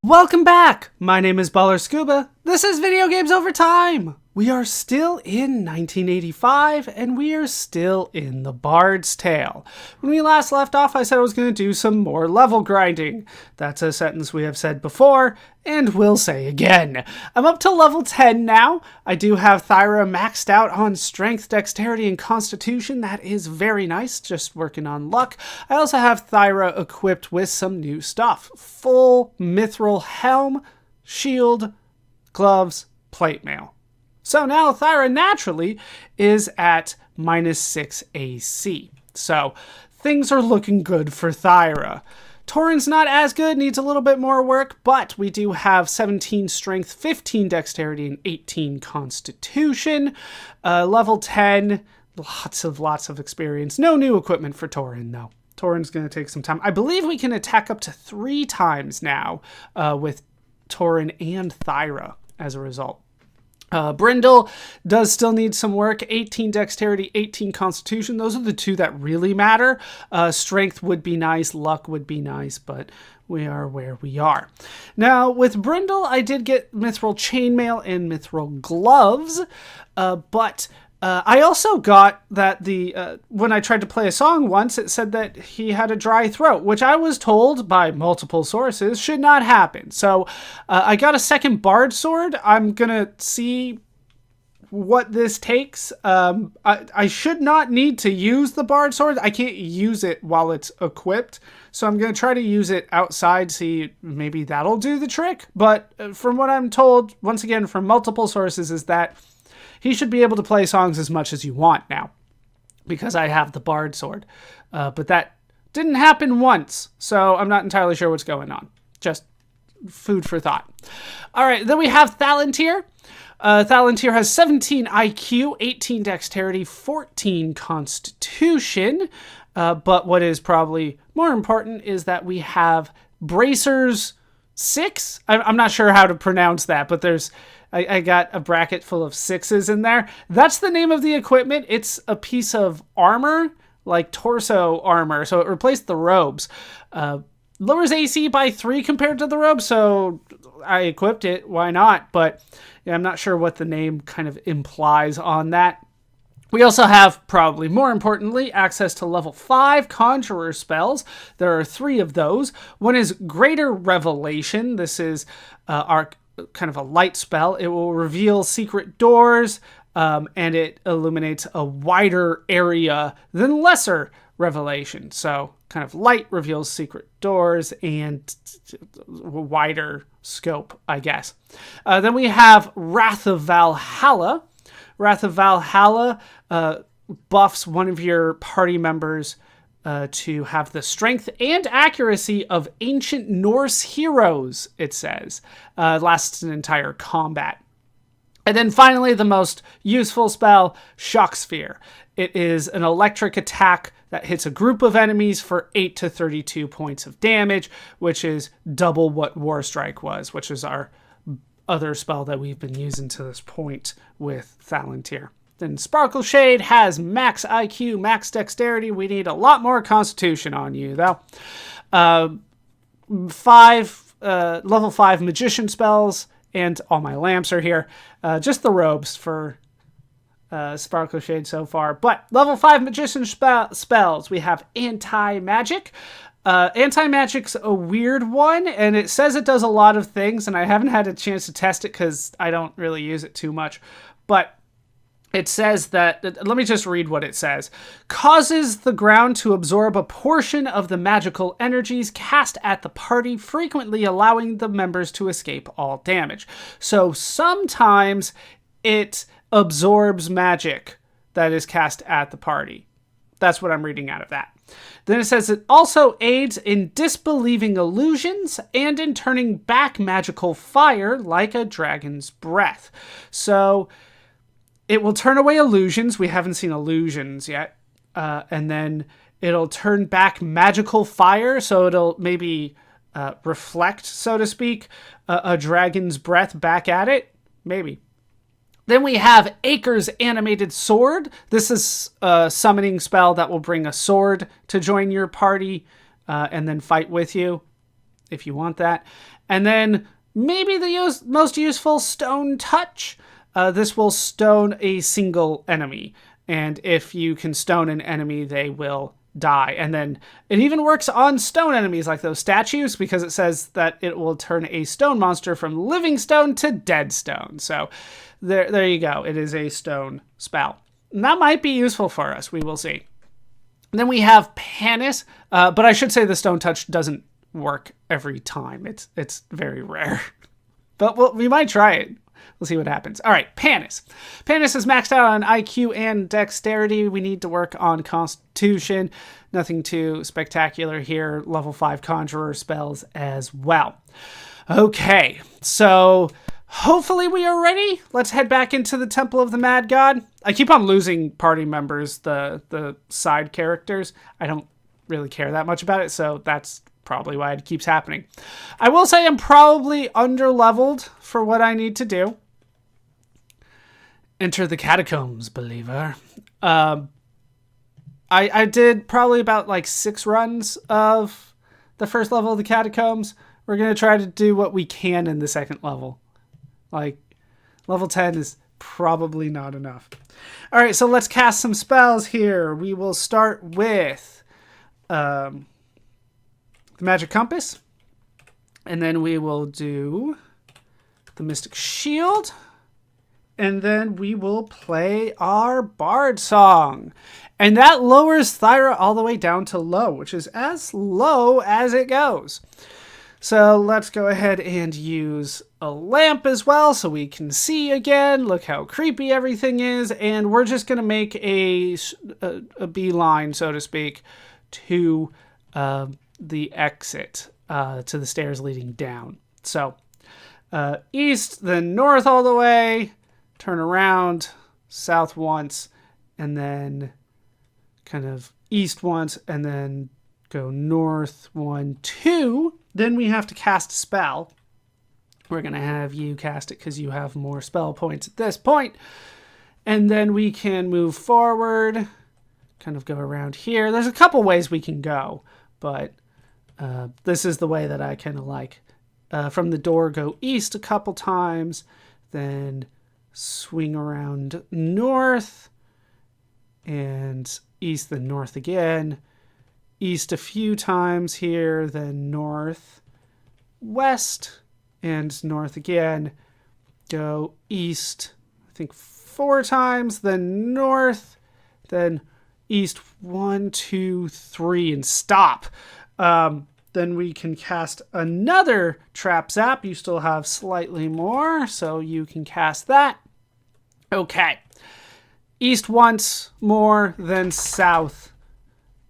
Welcome back! My name is Ballerscuba. This is Video Games Over Time! We are still in 1985, and we are still in the Bard's Tale. When we last left off, I said I was going to do some more level grinding. That's a sentence we have said before, and will say again. I'm up to level 10 now. I do have Thyra maxed out on Strength, Dexterity, and Constitution. That is very nice, just working on luck. I also have Thyra equipped with some new stuff. Full Mithril Helm, Shield, Gloves, Plate Mail. So now Thyra naturally is at -6 AC. So things are looking good for Thyra. Torin's not as good, needs a little bit more work, but we do have 17 Strength, 15 Dexterity, and 18 Constitution. Level 10, lots of experience. No new equipment for Torin, though. Torin's going to take some time. I believe we can attack up to 3 times now with Torin and Thyra as a result. Brindle does still need some work. 18 Dexterity, 18 Constitution. Those are the two that really matter. Strength would be nice. Luck would be nice, but we are where we are. Now, with Brindle, I did get Mithril Chainmail and Mithril Gloves, but I also got that when I tried to play a song once, it said that he had a dry throat, which I was told by multiple sources should not happen. So I got a second Bard Sword. I'm going to see what this takes. I should not need to use the Bard Sword. I can't use it while it's equipped. So I'm going to try to use it outside, see maybe that'll do the trick. But from what I'm told, once again, from multiple sources, is that he should be able to play songs as much as you want now, because I have the Bard Sword. But that didn't happen once, so I'm not entirely sure what's going on. Just food for thought. All right, then we have Thalantir. Thalantir has 17 IQ, 18 Dexterity, 14 Constitution. But what is probably more important is that we have Bracers 6. I'm not sure how to pronounce that, but I got a bracket full of 6s in there. That's the name of the equipment. It's a piece of armor, like torso armor. So it replaced the robes. Lowers AC by 3 compared to the robes, so I equipped it. Why not? But yeah, I'm not sure what the name kind of implies on that. We also have, probably more importantly, access to level 5 Conjurer spells. There are 3 of those. One is Greater Revelation. This is our kind of a light spell. It will reveal secret doors, and it illuminates a wider area than Lesser Revelation. So kind of light reveals secret doors and a wider scope, I guess. Then we have Wrath of Valhalla. Wrath of Valhalla buffs one of your party members to have the strength and accuracy of ancient Norse heroes, it says. Lasts an entire combat. And then finally, the most useful spell, Shock Sphere. It is an electric attack that hits a group of enemies for 8 to 32 points of damage, which is double what War Strike was, which is our other spell that we've been using to this point with Thalantir. Then Sparkle Shade has max IQ, max Dexterity. We need a lot more Constitution on you, though. Level 5 Magician spells, and all my lamps are here. Just the robes for Sparkle Shade so far. But level 5 Magician spells, we have Anti-Magic. Anti-Magic's a weird one, and it says it does a lot of things, and I haven't had a chance to test it because I don't really use it too much. But it says that, let me just read what it says. Causes the ground to absorb a portion of the magical energies cast at the party, frequently allowing the members to escape all damage. So sometimes it absorbs magic that is cast at the party. That's what I'm reading out of that. Then it says it also aids in disbelieving illusions and in turning back magical fire like a dragon's breath. So it will turn away illusions. We haven't seen illusions yet. And then it'll turn back magical fire. So it'll maybe reflect, so to speak, a dragon's breath back at it. Maybe. Then we have Acre's Animated Sword. This is a summoning spell that will bring a sword to join your party and then fight with you, if you want that. And then maybe the most useful stone touch. This will stone a single enemy. And if you can stone an enemy, they will die. And then it even works on stone enemies like those statues, because it says that it will turn a stone monster from living stone to dead stone. So there you go. It is a stone spell. And that might be useful for us. We will see. And then we have Panis, but I should say the stone touch doesn't work every time. It's very rare. But we might try it. We'll see what happens. All right, Panis. Panis is maxed out on IQ and dexterity. We need to work on Constitution. Nothing too spectacular here. Level 5 Conjurer spells as well. Okay, so hopefully we are ready. Let's head back into the Temple of the Mad God. I keep on losing party members, the side characters. I don't really care that much about it, so that's probably why it keeps happening. I will say I'm probably under-leveled for what I need to do. Enter the catacombs, believer. I did probably about like 6 runs of the first level of the catacombs. We're going to try to do what we can in the second level. Like, level 10 is probably not enough. All right, so let's cast some spells here. We will start with the Magic Compass. And then we will do the Mystic Shield. And then we will play our Bard Song. And that lowers Thyra all the way down to low, which is as low as it goes. So let's go ahead and use a lamp as well so we can see again. Look how creepy everything is. And we're just going to make a beeline, so to speak, to the exit, to the stairs leading down. So east, then north all the way, turn around, south once, and then kind of east once, and then go north 1, 2. Then we have to cast a spell. We're going to have you cast it because you have more spell points at this point. And then we can move forward, kind of go around here. There's a couple ways we can go, but this is the way that I kind of like. From the door, go east a couple times, then swing around north, and east, then north again. East a few times here, then north, west, and north again. Go east, I think 4 times, then north, then east 1, 2, 3, and stop. Then we can cast another Trap Zap. You still have slightly more, so you can cast that. Okay. East once more, then south.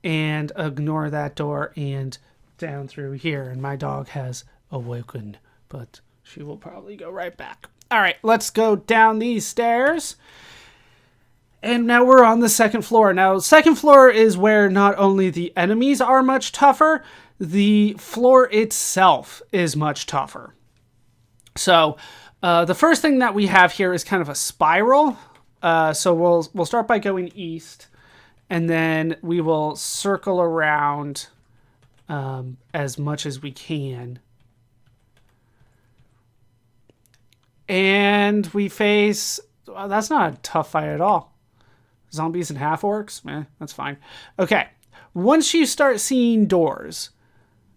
And ignore that door and down through here. And my dog has awoken, but she will probably go right back. All right, let's go down these stairs. And now we're on the second floor. Now, second floor is where not only the enemies are much tougher, the floor itself is much tougher. So the first thing that we have here is kind of a spiral. So we'll start by going east. And then we will circle around as much as we can. And we face... Well, that's not a tough fight at all. Zombies and half-orcs? That's fine. Okay. Once you start seeing doors,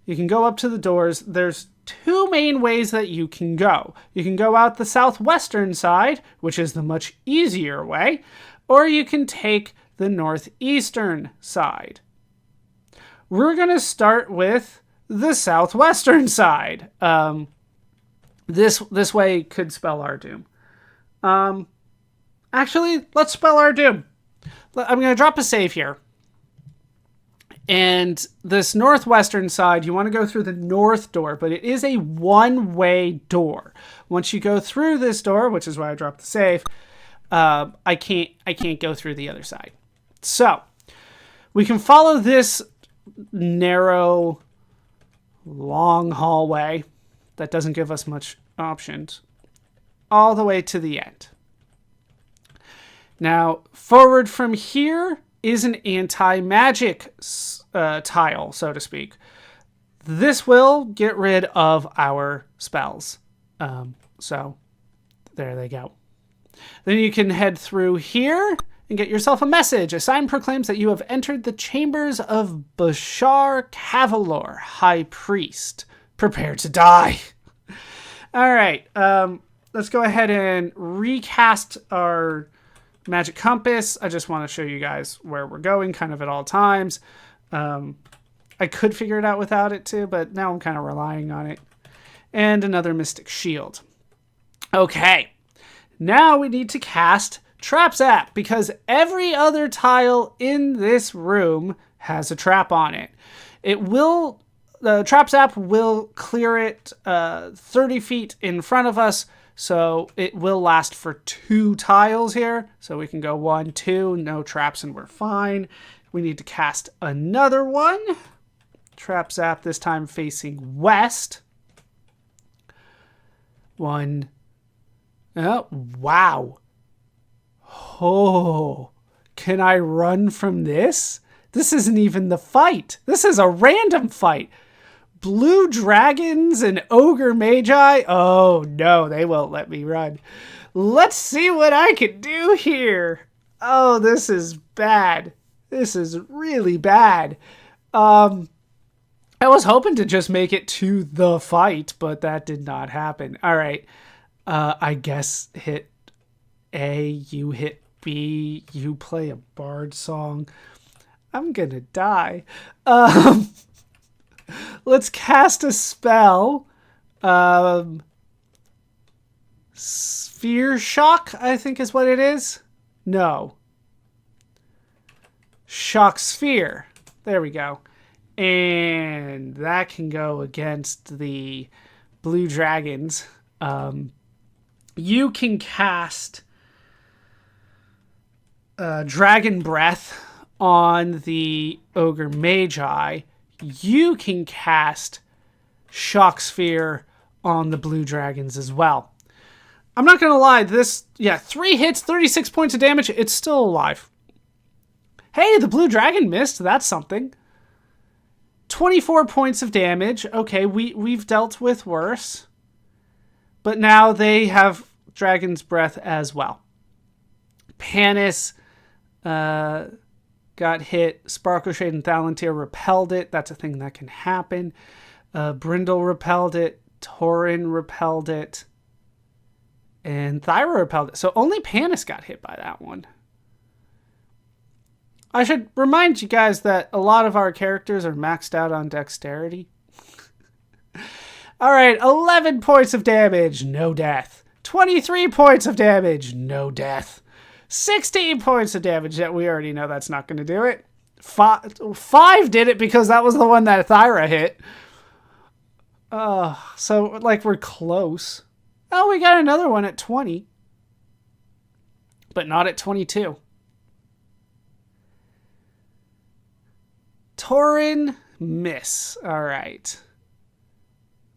you can go up to the doors. There's 2 main ways that you can go. You can go out the southwestern side, which is the much easier way. Or you can take the northeastern side. We're going to start with the southwestern side. This way could spell our doom. Actually, let's spell our doom. I'm going to drop a save here. And this northwestern side, you want to go through the north door, but it is a one-way door. Once you go through this door, which is why I dropped the save, I can't go through the other side. So, we can follow this narrow, long hallway that doesn't give us much options all the way to the end. Now, forward from here is an anti-magic tile, so to speak. This will get rid of our spells. So there they go. Then you can head through here and get yourself a message. A sign proclaims that you have entered the chambers of Bashar Cavalor, High Priest. Prepare to die. All right, let's go ahead and recast our magic compass. I just want to show you guys where we're going kind of at all times. I could figure it out without it too, but now I'm kind of relying on it. And another mystic shield. Okay, now we need to cast Trap Zap because every other tile in this room has a trap on it. The Trap Zap will clear it 30 feet in front of us, so it will last for 2 tiles here. So we can go 1, 2, no traps, and we're fine. We need to cast another one. Trap Zap, this time facing west. 1. Oh, wow. Oh, can I run from this? This isn't even the fight. This is a random fight. Blue dragons and ogre magi. Oh no, they won't let me run. Let's see what I can do here. Oh, this is bad. This is really bad. I was hoping to just make it to the fight, but that did not happen. All right. I guess hit A, you hit B, you play a bard song. I'm gonna die. Let's cast a spell. Sphere Shock, I think is what it is. No. Shock Sphere. There we go. And that can go against the blue dragons. You can cast Dragon Breath on the Ogre Magi. You can cast Shock Sphere on the blue dragons as well. I'm not going to lie, 3 hits, 36 points of damage, it's still alive. Hey, the blue dragon missed, that's something. 24 points of damage. Okay, we've dealt with worse. But now they have Dragon's Breath as well. Panis got hit. Sparkle Shade and Thalantir repelled it. That's a thing that can happen. Brindle repelled it. Tauren repelled it. And Thyra repelled it. So only Panis got hit by that one. I should remind you guys that a lot of our characters are maxed out on dexterity. All right, 11 points of damage, no death. 23 points of damage, no death. 16 points of damage, that we already know that's not going to do it. 5 did it because that was the one that Thyra hit. So, like, we're close. Oh, we got another one at 20. But not at 22. Tauren, miss. All right.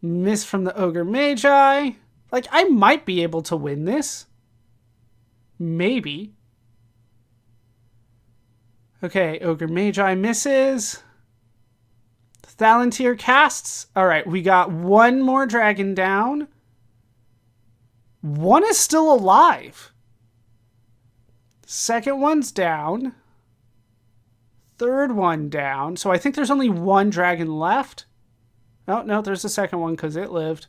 Miss from the Ogre Magi. Like, I might be able to win this. Maybe. Okay, Ogre Magi misses. Thalantir casts. All right, we got one more dragon down. One is still alive. Second one's down. Third one down. So I think there's only one dragon left. Oh, no, there's the second one because it lived.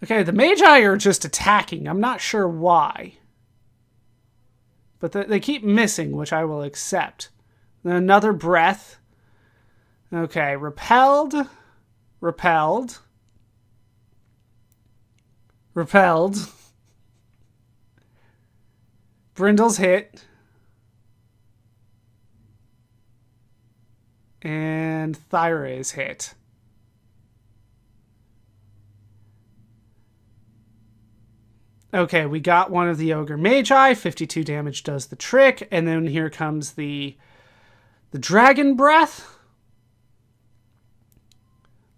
Okay, the Magi are just attacking. I'm not sure why. But they keep missing, which I will accept. Then another breath. Okay, repelled. Repelled. Repelled. Brindle's hit. And Thyra is hit. Okay, we got one of the Ogre Magi. 52 damage does the trick. And then here comes the Dragon Breath.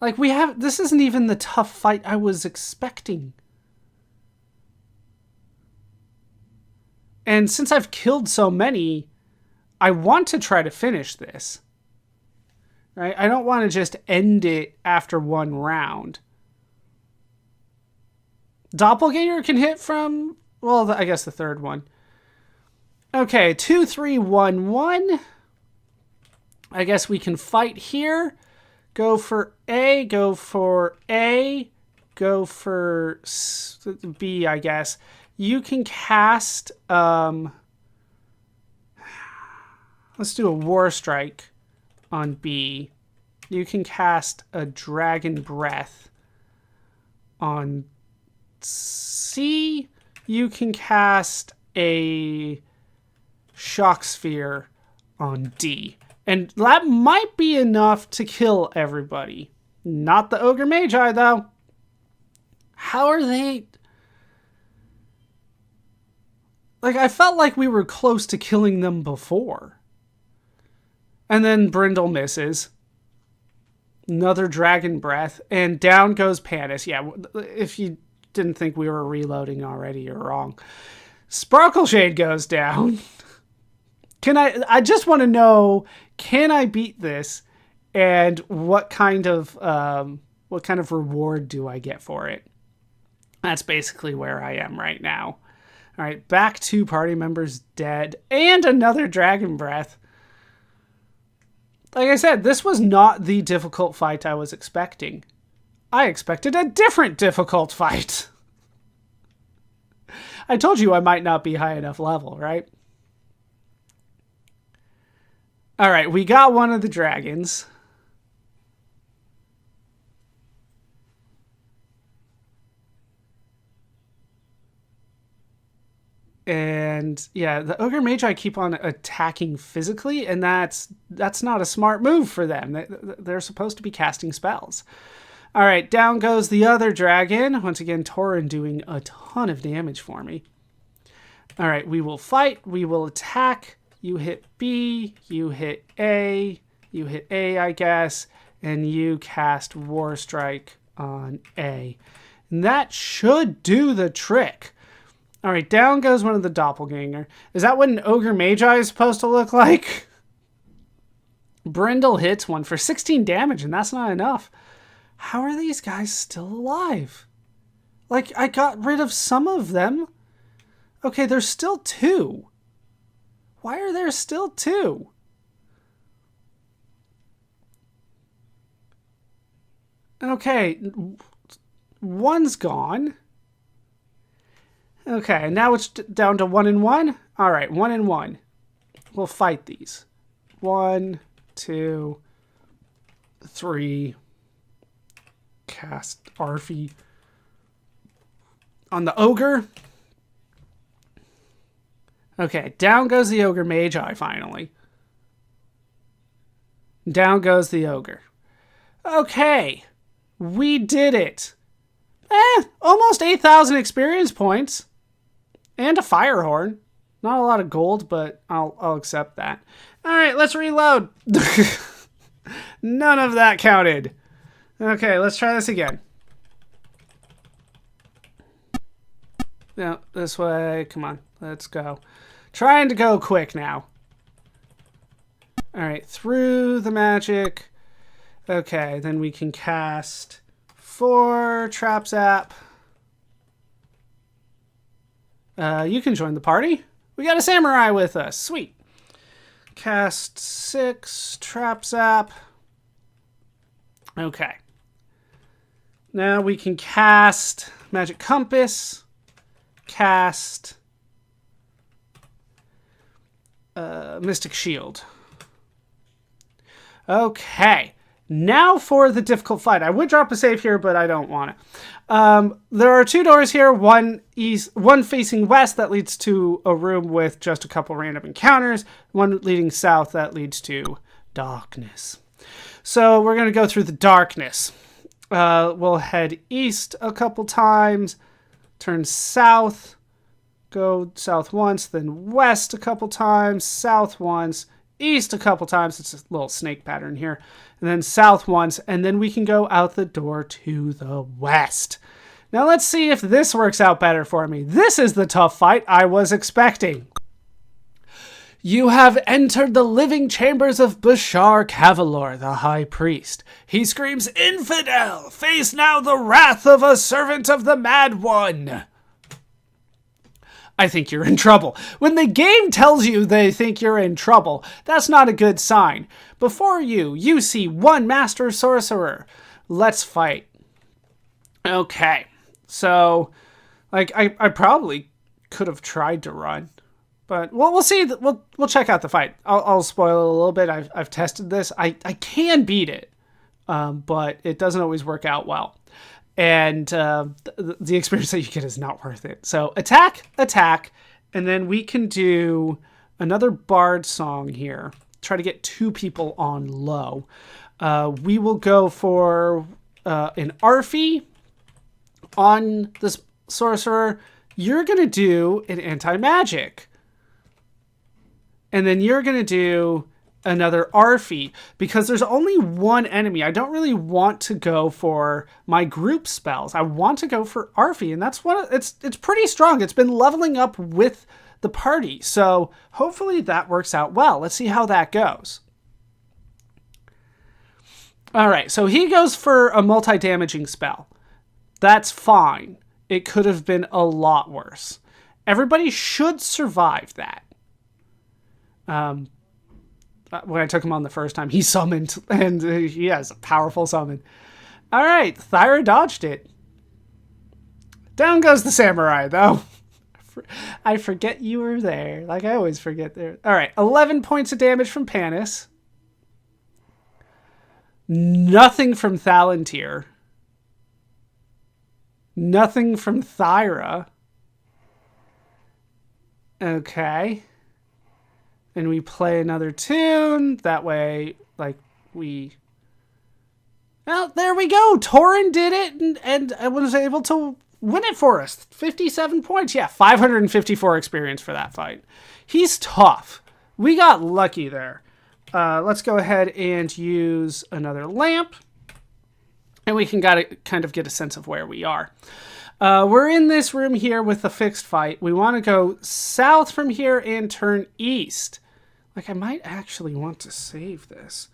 Like, this isn't even the tough fight I was expecting. And since I've killed so many, I want to try to finish this. right? I don't want to just end it after one round. Doppelganger can hit from, well, I guess the third one. Okay, 2, 3, 1, 1. I guess we can fight here. Go for A, go for A, go for B, I guess. You can cast, let's do a War Strike on B. You can cast a Dragon Breath on C. You can cast a Shock Sphere on D. And that might be enough to kill everybody. Not the Ogre Magi, though. How are they... Like, I felt like we were close to killing them before. And then Brindle misses. Another Dragon Breath. And down goes Panis. Yeah, if you didn't think we were reloading already, you're wrong. Sparkleshade goes down. I just want to know, can I beat this? And what kind of reward do I get for it? That's basically where I am right now. All right, back to party members dead and another Dragon Breath. Like I said, this was not the difficult fight I was expecting. I expected a different difficult fight. I told you I might not be high enough level, right? All right, we got one of the dragons. And yeah, the Ogre Magi keep on attacking physically, and that's not a smart move for them. They're supposed to be casting spells. All right, down goes the other dragon. Once again, Tauren doing a ton of damage for me. All right, we will fight. We will attack. You hit B, you hit A, I guess, and you cast War Strike on A. And that should do the trick. All right, down goes one of the Doppelganger. Is that what an Ogre Magi is supposed to look like? Brindle hits one for 16 damage, and that's not enough. How are these guys still alive? Like, I got rid of some of them. Okay, there's still 2. Why are there still 2? Okay, one's gone. Okay, now it's down to 1 and 1. All right, 1 and 1. We'll fight these. 1, 2, 3. Cast Arfie on the Ogre. Okay, down goes the Ogre Magi finally. Down goes the Ogre. Okay, we did it. Almost 8,000 experience points. And a fire horn. Not a lot of gold, but I'll accept that. All right, let's reload. None of that counted. Okay, let's try this again. No, this way. Come on, let's go. Trying to go quick now. All right, through the magic. Okay, then we can cast 4 Trap Zap. You can join the party. We got a samurai with us. Sweet. Cast 6 Trap Zap. Okay. Now we can cast Magic Compass. Cast Mystic Shield. Okay. Now for the difficult fight. I would drop a save here, but I don't want it. There are 2 doors here. One facing west that leads to a room with just a couple random encounters. One leading south that leads to darkness. So we're going to go through the darkness. We'll head east a couple times. Turn south. Go south once, then west a couple times. South once. East a couple times. It's a little snake pattern here. And then south once, and then we can go out the door to the west. Now let's see if this works out better for me. This is the tough fight I was expecting. You have entered the living chambers of Bashar Cavalor, the high priest. He screams, "Infidel! Face now the wrath of a servant of the Mad One!" I think you're in trouble. When the game tells you they think you're in trouble, that's not a good sign. Before you, you see one master sorcerer. Let's fight. Okay, so, like, I probably could have tried to run, but we'll see. We'll check out the fight. I'll spoil it a little bit. I've tested this. I can beat it, but it doesn't always work out well. And the experience that you get is not worth it. So attack, and then we can do another bard song here. Try to get 2 people on low. We will go for an Arfie on this sorcerer. You're going to do an anti-magic. And then you're going to do another Arfie, because there's only one enemy. I don't really want to go for my group spells. I want to go for Arfie, and that's it's pretty strong. It's been leveling up with the party, so hopefully that works out well. Let's see how that goes. All right, so he goes for a multi-damaging spell. That's fine. It could have been a lot worse. Everybody should survive that. When I took him on the first time, he summoned, and he has a powerful summon. All right, Thyra dodged it. Down goes the samurai, though. I forget you were there. Like, I always forget there. All right, 11 points of damage from Panis. Nothing from Thalantir. Nothing from Thyra. Okay. And we play another tune. That way, like, we... Well, there we go. Torin did it and I was able to win it for us. 57 points. Yeah, 554 experience for that fight. He's tough. We got lucky there. Let's go ahead and use another lamp. And we can kind of get a sense of where we are. We're in this room here with the fixed fight. We want to go south from here and turn east. Like, I might actually want to save this.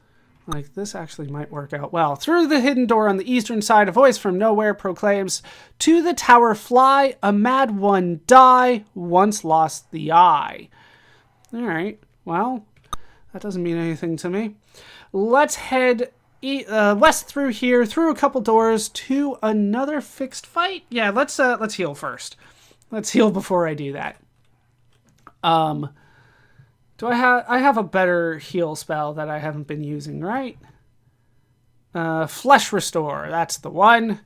Like, this actually might work out well. Through the hidden door on the eastern side, a voice from nowhere proclaims, "To the tower fly, a mad one die, once lost the eye." All right, well, that doesn't mean anything to me. Let's head west through here, through a couple doors, to another fixed fight. Yeah, let's heal first. Let's heal before I do that. Do I have a better heal spell that I haven't been using, right? Flesh Restore, that's the one.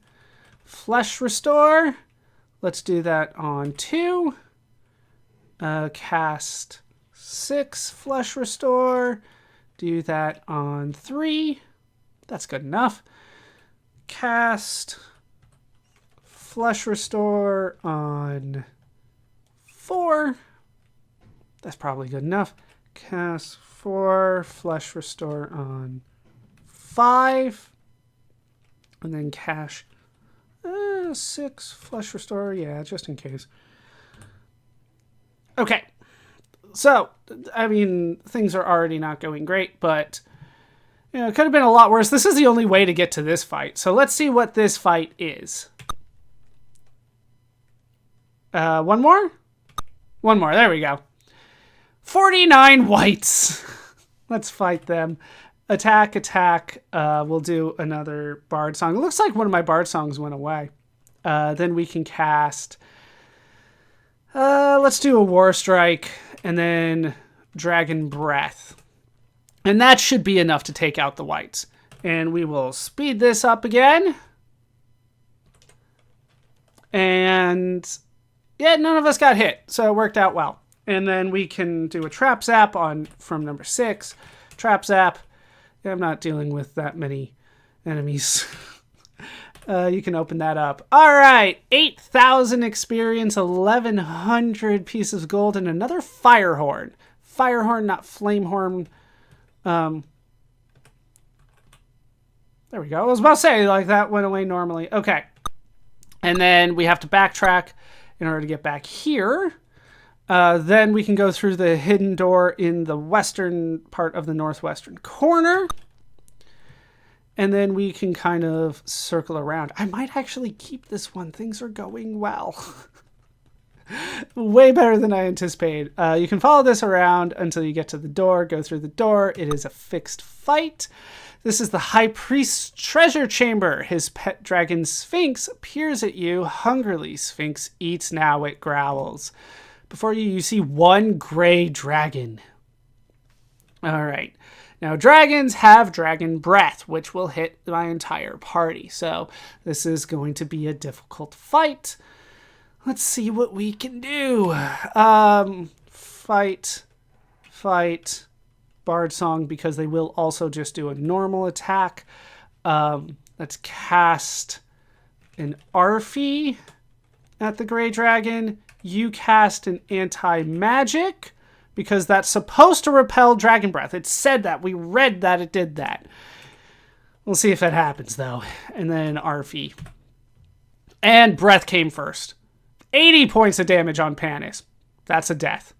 Flesh Restore. Let's do that on 2. Cast 6 Flesh Restore. Do that on 3. That's good enough. Cast Flesh Restore on 4. That's probably good enough. Cast 4 Flesh Restore on 5. And then cash 6 Flesh Restore. Yeah, just in case. Okay. So, I mean, things are already not going great, but you know, it could have been a lot worse. This is the only way to get to this fight. So let's see what this fight is. One more? One more. There we go. 49 whites. Let's fight them. Attack, attack. We'll do another bard song. It looks like one of my bard songs went away. Then we can cast... let's do a War Strike and then Dragon Breath. And that should be enough to take out the whites. And we will speed this up again. And yeah, none of us got hit, so it worked out well. And then we can do a Trap Zap from number 6. Trap Zap. Yeah, I'm not dealing with that many enemies. You can open that up. All right, 8,000 experience, 1,100 pieces of gold, and another Fire Horn. Fire Horn, not Flame Horn. There we go. I was about to say, like, that went away normally. Okay. And then we have to backtrack in order to get back here. Then we can go through the hidden door in the western part of the northwestern corner. And then we can kind of circle around. I might actually keep this one. Things are going well. Way better than I anticipated. You can follow this around until you get to the door. Go through the door. It is a fixed fight. This is the High Priest's treasure chamber. His pet dragon Sphinx peers at you hungrily. Sphinx eats now, it growls. Before you, you see one gray dragon. All right. Now, dragons have dragon breath, which will hit my entire party. So this is going to be a difficult fight. Let's see what we can do. Fight, Bard Song, because they will also just do a normal attack. Let's cast an Arfie at the Grey Dragon. You cast an anti-magic, because that's supposed to repel Dragon Breath. It said that. We read that it did that. We'll see if that happens, though. And then Arfie. And Breath came first. 80 points of damage on Panis. That's a death.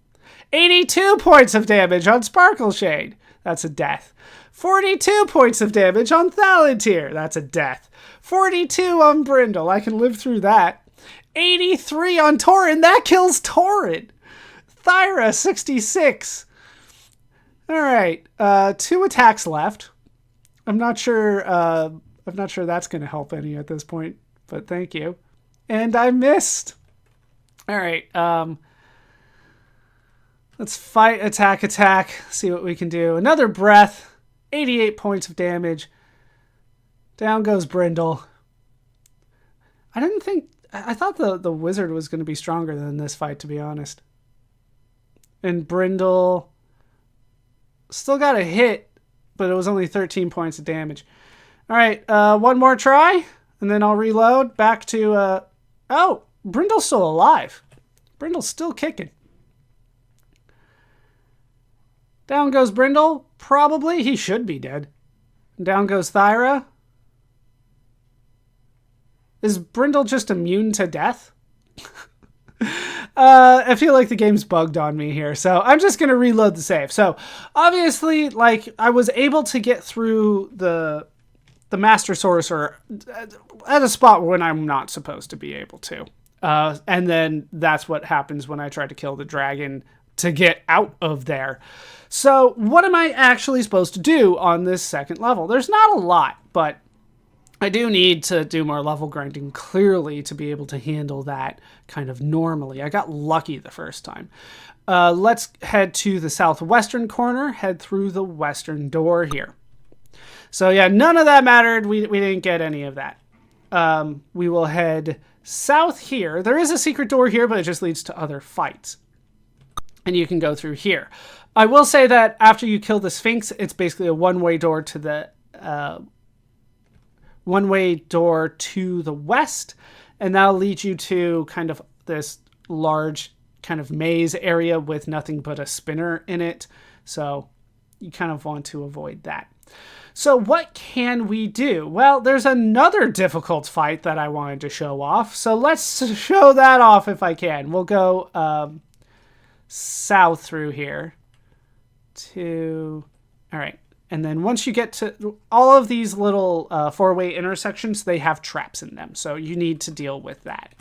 82 points of damage on Sparkle Shade. That's a death. 42 points of damage on Thalantir. That's a death. 42 on Brindle. I can live through that. 83 on Tauren. That kills Tauren. Thyra, 66. All right. 2 attacks left. I'm not sure that's going to help any at this point, but thank you. And I missed. All right. Let's fight, attack. See what we can do. Another breath. 88 points of damage. Down goes Brindle. I thought the wizard was going to be stronger than this fight, to be honest. And Brindle still got a hit, but it was only 13 points of damage. All right, one more try, and then I'll reload back to... Oh, Brindle's still alive. Brindle's still kicking. Down goes Brindle. Probably. He should be dead. Down goes Thyra. Is Brindle just immune to death? I feel like the game's bugged on me here, so I'm just going to reload the save. So, obviously, like, I was able to get through the Master Sorcerer at a spot when I'm not supposed to be able to. And then that's what happens when I try to kill the dragon to get out of there. So, what am I actually supposed to do on this second level? There's not a lot, but I do need to do more level grinding, clearly, to be able to handle that kind of normally. I got lucky the first time. Let's head to the southwestern corner, head through the western door here. So yeah, none of that mattered. We didn't get any of that. We will head south here. There is a secret door here, but it just leads to other fights. And you can go through here. I will say that after you kill the Sphinx, it's basically a one-way door to the... one-way door to the west, and that'll lead you to kind of this large kind of maze area with nothing but a spinner in it. So you kind of want to avoid that. So what can we do? Well, there's another difficult fight that I wanted to show off. So let's show that off if I can. We'll go south through here to... All right. And then once you get to all of these little four-way intersections, they have traps in them. So you need to deal with that.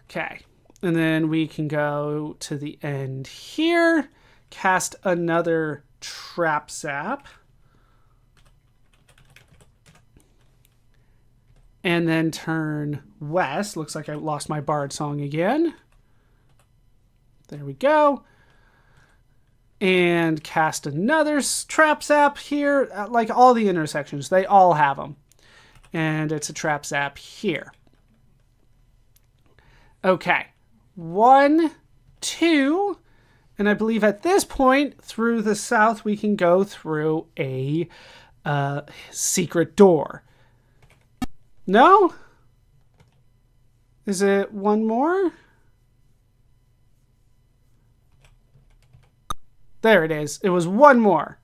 Okay. And then we can go to the end here. Cast another trap zap. And then turn west. Looks like I lost my Bard Song again. There we go. And cast another trap zap here. Like all the intersections, they all have them. And it's a trap zap here. Okay. 1, 2. And I believe at this point, through the south, we can go through a secret door. No? Is it one more? There it is. It was one more.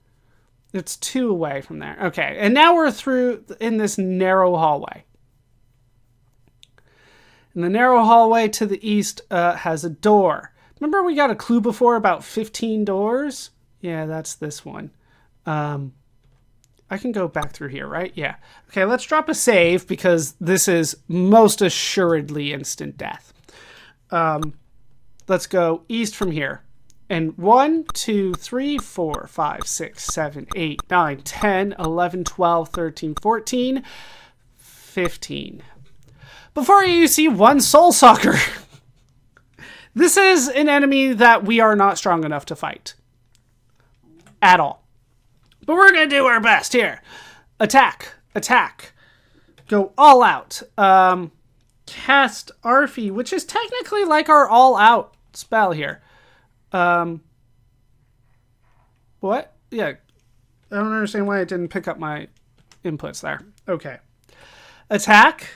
It's 2 away from there. Okay, and now we're through in this narrow hallway. And the narrow hallway to the east has a door. Remember we got a clue before about 15 doors? Yeah, that's this one. I can go back through here, right? Yeah. Okay, let's drop a save because this is most assuredly instant death. Let's go east from here. And 1, 2, 3, 4, 5, 6, 7, 8, 9, 10, 11, 12, 13, 14, 15. Before you see one soul sucker. This is an enemy that we are not strong enough to fight. At all. But we're going to do our best here. Attack. Attack. Go all out. Cast Arfie, which is technically like our all out spell here. What? Yeah. I don't understand why it didn't pick up my inputs there. Okay. Attack.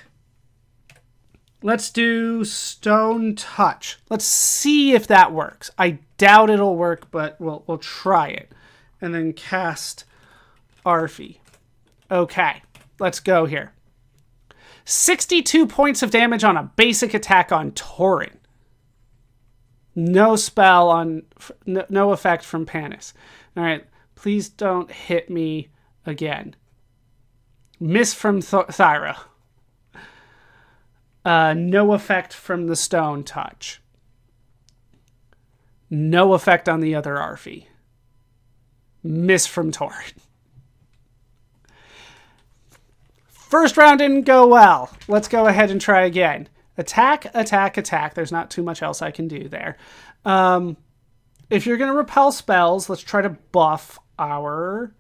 Let's do Stone Touch. Let's see if that works. I doubt it'll work, but we'll try it. And then cast Arfie. Okay. Let's go here. 62 points of damage on a basic attack on Tauren. No spell on... No effect from Panis. Alright. Please don't hit me again. Miss from Thyra. No effect from the Stone Touch. No effect on the other Arfie. Miss from Tauren. First round didn't go well. Let's go ahead and try again. Attack, attack, attack. There's not too much else I can do there. If you're going to repel spells, let's try to buff our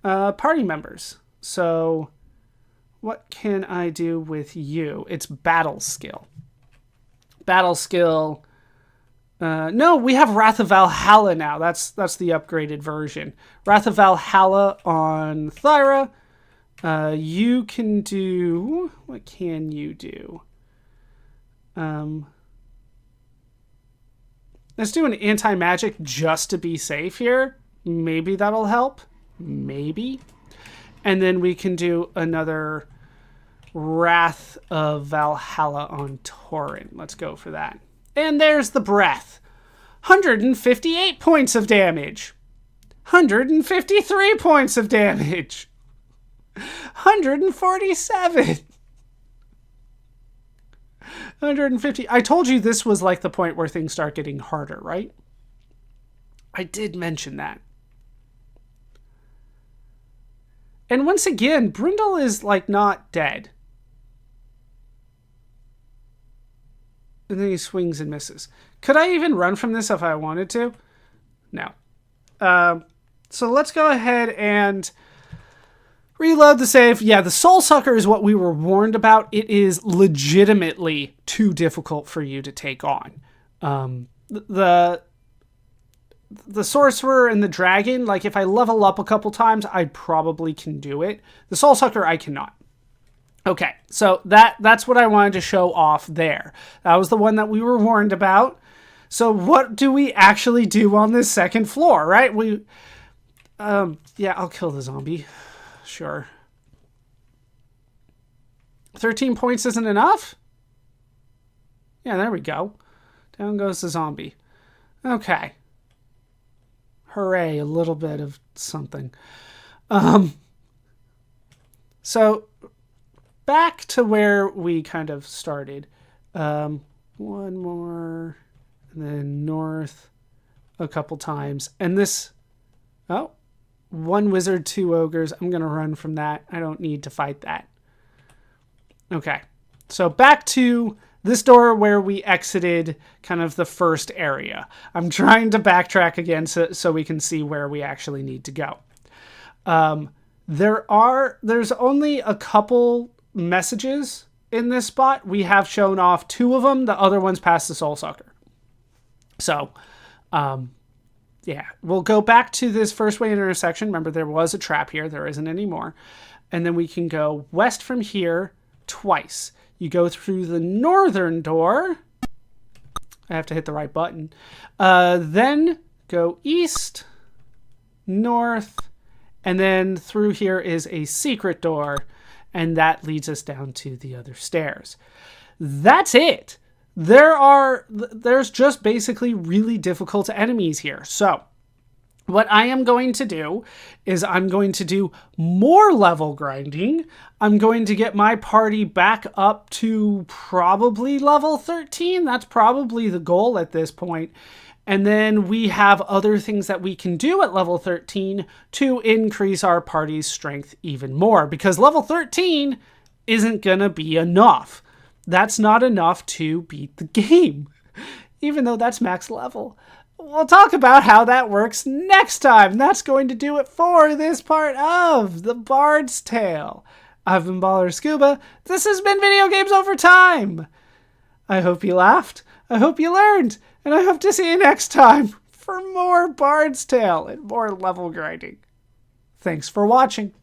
party members. So what can I do with you? It's battle skill. Battle skill. No, we have Wrath of Valhalla now. That's the upgraded version. Wrath of Valhalla on Thyra. You can do... What can you do? Let's do an anti-magic just to be safe here. Maybe that'll help. Maybe. And then we can do another Wrath of Valhalla on Tauren. Let's go for that. And there's the breath. 158 points of damage. 153 points of damage. 147. 150. I told you this was like the point where things start getting harder, right? I did mention that. And once again, Brindle is like not dead. And then he swings and misses. Could I even run from this if I wanted to? No. So let's go ahead and reload the save. Yeah, the Soul Sucker is what we were warned about. It is legitimately too difficult for you to take on. The Sorcerer and the Dragon, like if I level up a couple times, I probably can do it. The Soul Sucker, I cannot. Okay, so that's what I wanted to show off there. That was the one that we were warned about. So what do we actually do on this second floor, right? Yeah, I'll kill the zombie. Sure. 13 points isn't enough? Yeah, there we go. Down goes the zombie. Okay. Hooray, a little bit of something. So back to where we kind of started. One more, and then north a couple times. And this, oh, one wizard, two ogres. I'm going to run from that. I don't need to fight that. Okay, so back to this door where we exited kind of the first area. I'm trying to backtrack again so we can see where we actually need to go. There's only a couple messages in this spot. We have shown off two of them. The other one's past the Soul Sucker. So, yeah, we'll go back to this first way intersection. Remember, there was a trap here. There isn't anymore. And then we can go west from here twice. You go through the northern door. I have to hit the right button. Then go east, north, and then through here is a secret door, and that leads us down to the other stairs. That's it. There's just basically really difficult enemies here. So what I am going to do is I'm going to do more level grinding. I'm going to get my party back up to probably level 13. That's probably the goal at this point. And then we have other things that we can do at level 13 to increase our party's strength even more. Because level 13 isn't going to be enough. That's not enough to beat the game, even though that's max level. We'll talk about how that works next time. That's going to do it for this part of The Bard's Tale. I've been Ballerscuba. This has been Video Games Over Time. I hope you laughed. I hope you learned. And I hope to see you next time for more Bard's Tale and more level grinding. Thanks for watching.